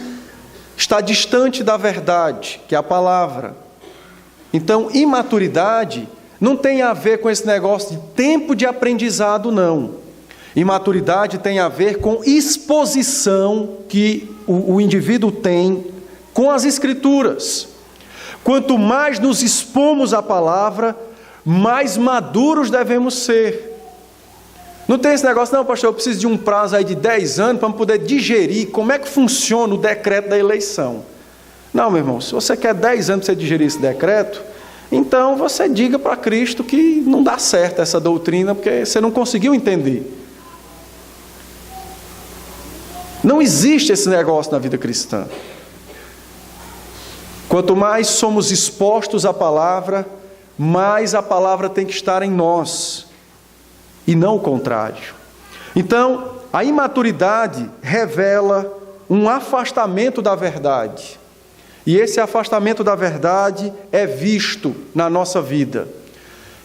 está distante da verdade, que é a palavra. Então, imaturidade não tem a ver com esse negócio de tempo de aprendizado, não. Imaturidade tem a ver com exposição que o indivíduo tem com as Escrituras. Quanto mais nos expomos à palavra, mais maduros devemos ser. Não tem esse negócio, não, pastor, eu preciso de um prazo aí de 10 anos para poder digerir como é que funciona o decreto da eleição. Não, meu irmão, se você quer 10 anos para você digerir esse decreto, então você diga para Cristo que não dá certo essa doutrina, porque você não conseguiu entender. Não existe esse negócio na vida cristã. Quanto mais somos expostos à palavra, mais a palavra tem que estar em nós, e não o contrário. Então, a imaturidade revela um afastamento da verdade. E esse afastamento da verdade é visto na nossa vida.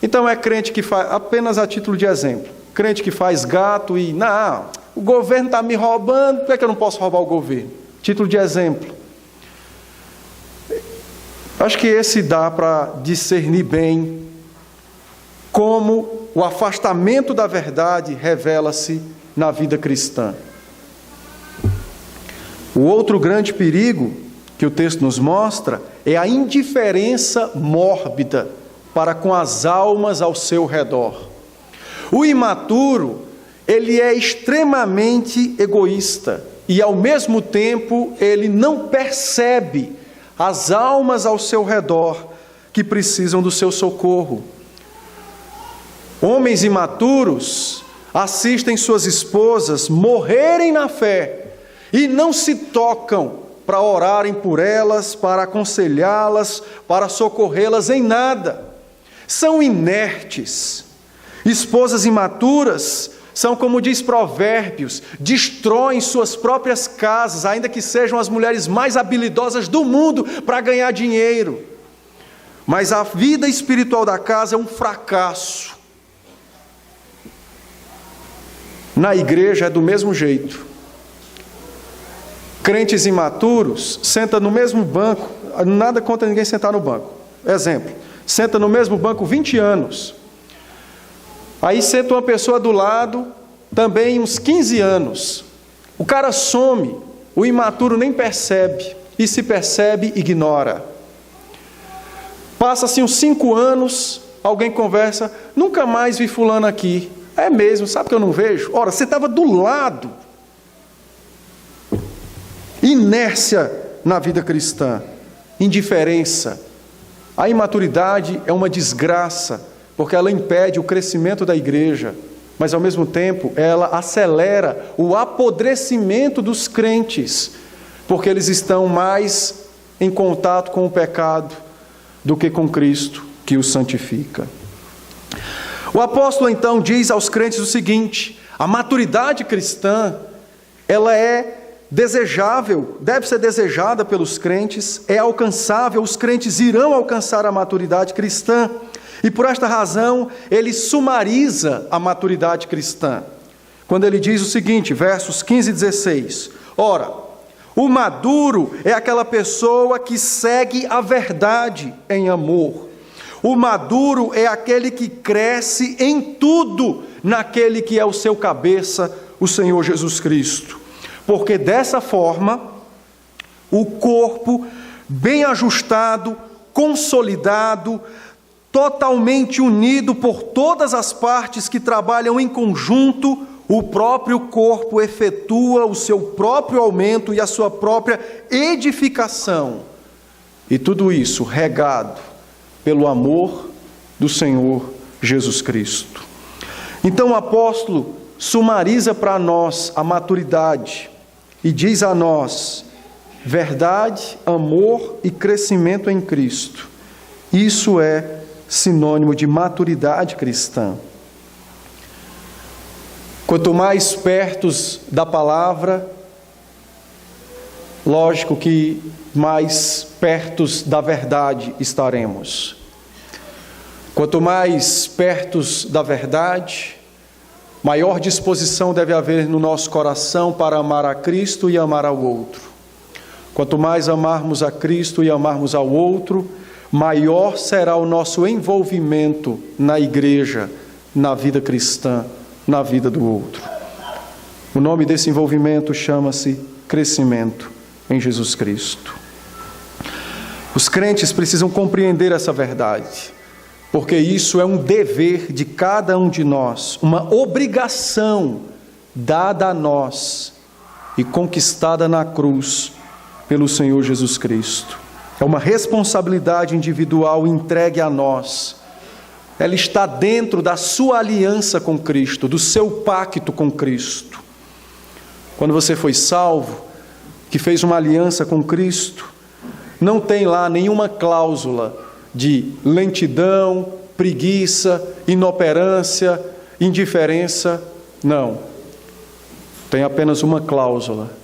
Então é crente que faz, apenas a título de exemplo, crente que faz gato e, não, o governo está me roubando, por que eu não posso roubar o governo? Título de exemplo. Acho que esse dá para discernir bem como o afastamento da verdade revela-se na vida cristã. O outro grande perigo que o texto nos mostra é a indiferença mórbida para com as almas ao seu redor. O imaturo, ele é extremamente egoísta e, ao mesmo tempo, ele não percebe as almas ao seu redor que precisam do seu socorro. Homens imaturos assistem suas esposas morrerem na fé e não se tocam para orarem por elas, para aconselhá-las, para socorrê-las em nada. São inertes. Esposas imaturas são, como diz Provérbios, destroem suas próprias casas, ainda que sejam as mulheres mais habilidosas do mundo para ganhar dinheiro. Mas a vida espiritual da casa é um fracasso. Na igreja é do mesmo jeito. Crentes imaturos sentam no mesmo banco, nada contra ninguém sentar no banco. Exemplo, senta no mesmo banco 20 anos. Aí senta uma pessoa do lado, também uns 15 anos. O cara some, o imaturo nem percebe, e se percebe, ignora. Passa-se uns 5 anos, alguém conversa, nunca mais vi fulano aqui. É mesmo, sabe que eu não vejo? Ora, você estava do lado. Inércia na vida cristã, indiferença. A imaturidade é uma desgraça, porque ela impede o crescimento da igreja, mas ao mesmo tempo ela acelera o apodrecimento dos crentes, porque eles estão mais em contato com o pecado do que com Cristo, que os santifica. O apóstolo então diz aos crentes o seguinte: a maturidade cristã, ela é desejável, deve ser desejada pelos crentes, é alcançável, os crentes irão alcançar a maturidade cristã, e por esta razão ele sumariza a maturidade cristã, quando ele diz o seguinte, versos 15 e 16, ora, o maduro é aquela pessoa que segue a verdade em amor, o maduro é aquele que cresce em tudo naquele que é o seu cabeça, o Senhor Jesus Cristo. Porque dessa forma, o corpo bem ajustado, consolidado, totalmente unido por todas as partes que trabalham em conjunto, o próprio corpo efetua o seu próprio aumento e a sua própria edificação. E tudo isso regado pelo amor do Senhor Jesus Cristo. Então o apóstolo sumariza para nós a maturidade e diz a nós: verdade, amor e crescimento em Cristo. Isso é sinônimo de maturidade cristã. Quanto mais perto da palavra, lógico que mais perto da verdade estaremos. Quanto mais perto da verdade, maior disposição deve haver no nosso coração para amar a Cristo e amar ao outro. Quanto mais amarmos a Cristo e amarmos ao outro, maior será o nosso envolvimento na igreja, na vida cristã, na vida do outro. O nome desse envolvimento chama-se crescimento em Jesus Cristo. Os crentes precisam compreender essa verdade, porque isso é um dever de cada um de nós, uma obrigação dada a nós e conquistada na cruz pelo Senhor Jesus Cristo. É uma responsabilidade individual entregue a nós. Ela está dentro da sua aliança com Cristo, do seu pacto com Cristo. Quando você foi salvo, que fez uma aliança com Cristo, não tem lá nenhuma cláusula de lentidão, preguiça, inoperância, indiferença. Não. Tem apenas uma cláusula: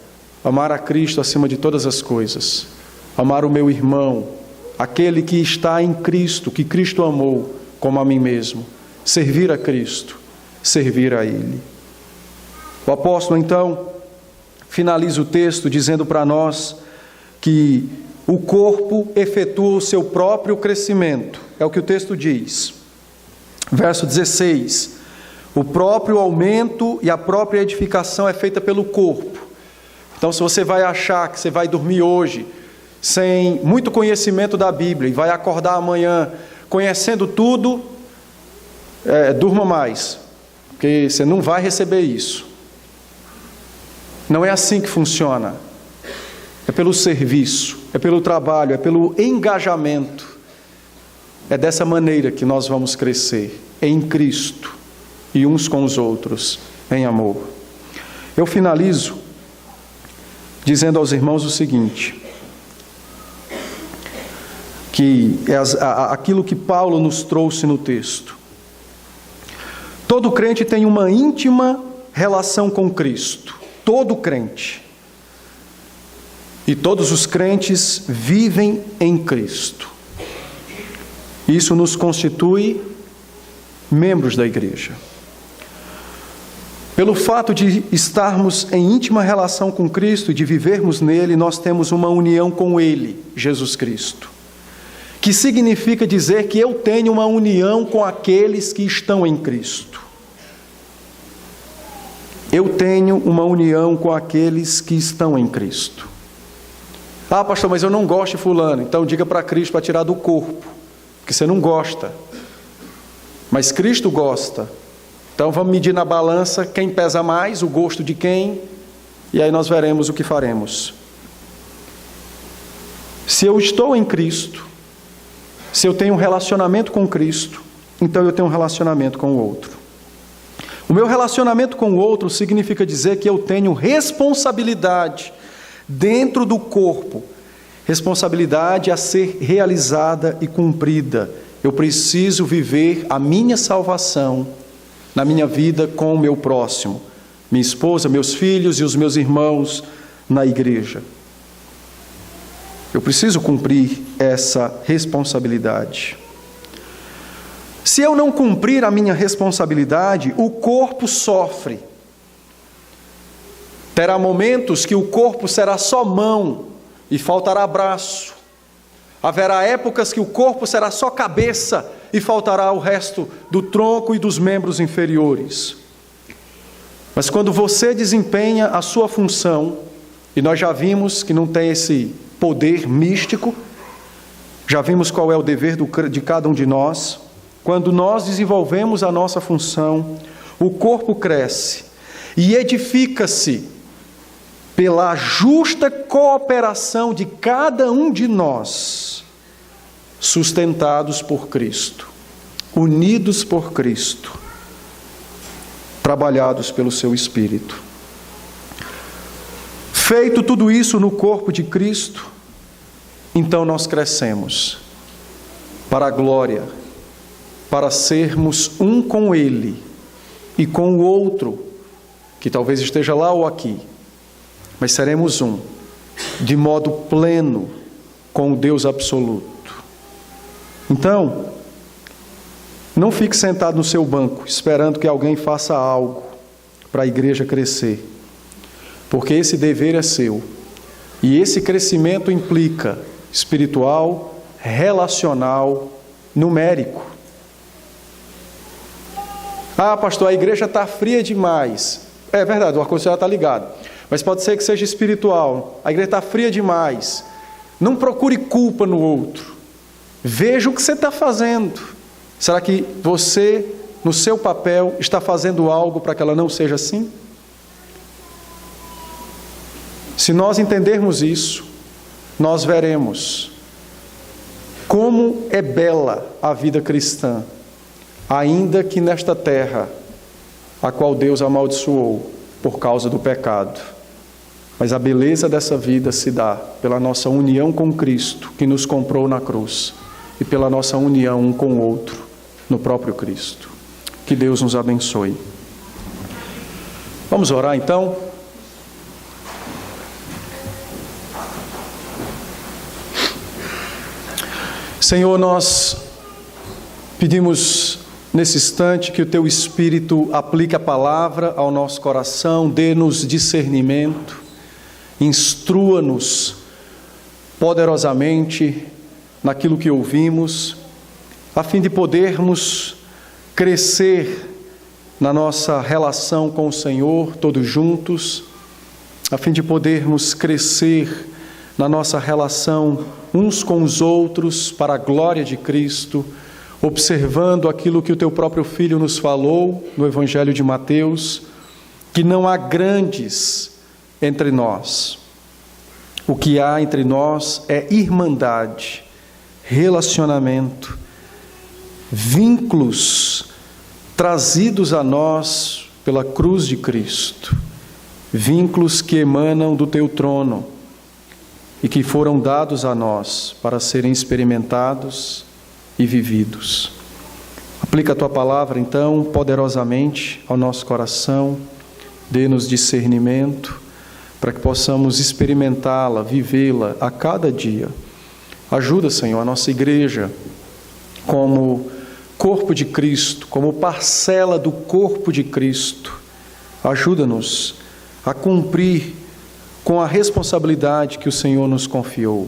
amar a Cristo acima de todas as coisas. Amar o meu irmão, aquele que está em Cristo, que Cristo amou, como a mim mesmo. Servir a Cristo, servir a Ele. O apóstolo, então, finaliza o texto dizendo para nós que o corpo efetua o seu próprio crescimento. É o que o texto diz. Verso 16. O próprio aumento e a própria edificação é feita pelo corpo. Então, se você vai achar que você vai dormir hoje sem muito conhecimento da Bíblia e vai acordar amanhã conhecendo tudo, durma mais, porque você não vai receber isso. Não é assim que funciona. É pelo serviço, é pelo trabalho, é pelo engajamento. É dessa maneira que nós vamos crescer, em Cristo e uns com os outros, em amor. Eu finalizo dizendo aos irmãos o seguinte, que é aquilo que Paulo nos trouxe no texto. Todo crente tem uma íntima relação com Cristo. Todo crente. E todos os crentes vivem em Cristo. Isso nos constitui membros da igreja. Pelo fato de estarmos em íntima relação com Cristo e de vivermos nele, nós temos uma união com Ele, Jesus Cristo. Que significa dizer que eu tenho uma união com aqueles que estão em Cristo. Eu tenho uma união com aqueles que estão em Cristo. Ah, pastor, mas eu não gosto de fulano. Então diga para Cristo para tirar do corpo, porque você não gosta. Mas Cristo gosta. Então vamos medir na balança quem pesa mais, o gosto de quem, e aí nós veremos o que faremos. Se eu estou em Cristo, se eu tenho um relacionamento com Cristo, então eu tenho um relacionamento com o outro. O meu relacionamento com o outro significa dizer que eu tenho responsabilidade dentro do corpo, responsabilidade a ser realizada e cumprida. Eu preciso viver a minha salvação na minha vida com o meu próximo, minha esposa, meus filhos e os meus irmãos na igreja. Eu preciso cumprir essa responsabilidade. Se eu não cumprir a minha responsabilidade, o corpo sofre. Terá momentos que o corpo será só mão e faltará braço. Haverá épocas que o corpo será só cabeça e faltará o resto do tronco e dos membros inferiores. Mas quando você desempenha a sua função, e nós já vimos que não tem esse poder místico, já vimos qual é o dever de cada um de nós. Quando nós desenvolvemos a nossa função, o corpo cresce e edifica-se pela justa cooperação de cada um de nós, sustentados por Cristo, unidos por Cristo, trabalhados pelo seu Espírito. Feito tudo isso no corpo de Cristo, então nós crescemos para a glória, para sermos um com Ele e com o outro, que talvez esteja lá ou aqui, mas seremos um, de modo pleno, com o Deus absoluto. Então, não fique sentado no seu banco, esperando que alguém faça algo para a igreja crescer, porque esse dever é seu, e esse crescimento implica espiritual, relacional, numérico. Ah, pastor, a igreja está fria demais. É verdade, o ar-condicionado está ligado. Mas pode ser que seja espiritual. A igreja está fria demais. Não procure culpa no outro. Veja o que você está fazendo. Será que você, no seu papel, está fazendo algo para que ela não seja assim? Se nós entendermos isso, nós veremos Como é bela a vida cristã, ainda que nesta terra, a qual Deus amaldiçoou por causa do pecado. Mas a beleza dessa vida se dá pela nossa união com Cristo, que nos comprou na cruz, e pela nossa união um com o outro, no próprio Cristo. Que Deus nos abençoe. Vamos orar então? Senhor, nós pedimos nesse instante que o Teu Espírito aplique a palavra ao nosso coração, dê-nos discernimento, instrua-nos poderosamente naquilo que ouvimos, a fim de podermos crescer na nossa relação com o Senhor, todos juntos, a fim de podermos crescer na nossa relação uns com os outros para a glória de Cristo, observando aquilo que o Teu próprio Filho nos falou no Evangelho de Mateus, que não há grandes entre nós. O que há entre nós é irmandade, relacionamento, vínculos trazidos a nós pela cruz de Cristo, vínculos que emanam do Teu trono e que foram dados a nós para serem experimentados e vividos. Aplica a Tua palavra, então, poderosamente ao nosso coração, dê-nos discernimento, para que possamos experimentá-la, vivê-la a cada dia. Ajuda, Senhor, a nossa igreja, como corpo de Cristo, como parcela do corpo de Cristo. Ajuda-nos a cumprir com a responsabilidade que o Senhor nos confiou.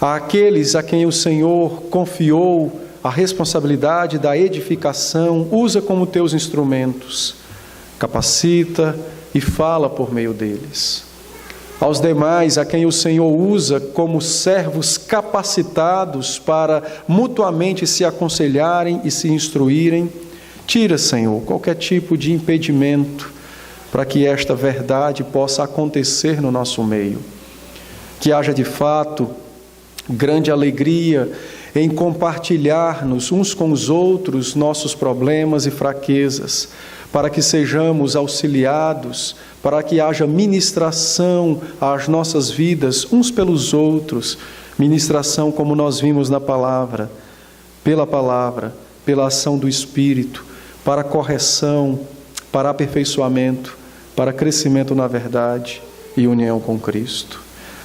Àqueles a quem o Senhor confiou a responsabilidade da edificação, usa como Teus instrumentos, capacita e fala por meio deles. Aos demais, a quem o Senhor usa como servos capacitados para mutuamente se aconselharem e se instruírem, tira, Senhor, qualquer tipo de impedimento para que esta verdade possa acontecer no nosso meio. Que haja de fato grande alegria em compartilhar-nos uns com os outros nossos problemas e fraquezas, para que sejamos auxiliados, para que haja ministração às nossas vidas uns pelos outros, ministração como nós vimos na palavra, pela ação do Espírito, para correção, para aperfeiçoamento, para crescimento na verdade e união com Cristo.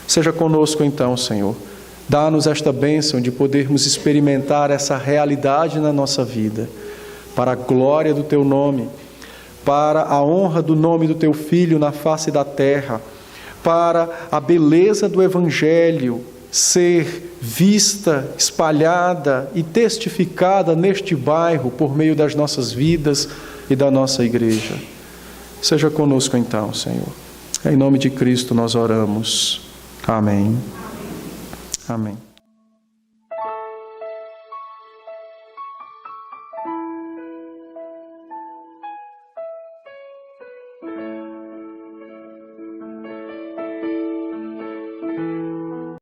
Seja conosco então, Senhor. Dá-nos esta bênção de podermos experimentar essa realidade na nossa vida, para a glória do Teu nome, para a honra do nome do Teu Filho na face da terra, para a beleza do Evangelho ser vista, espalhada e testificada neste bairro por meio das nossas vidas e da nossa igreja. Seja conosco então, Senhor. Em nome de Cristo nós oramos. Amém. Amém.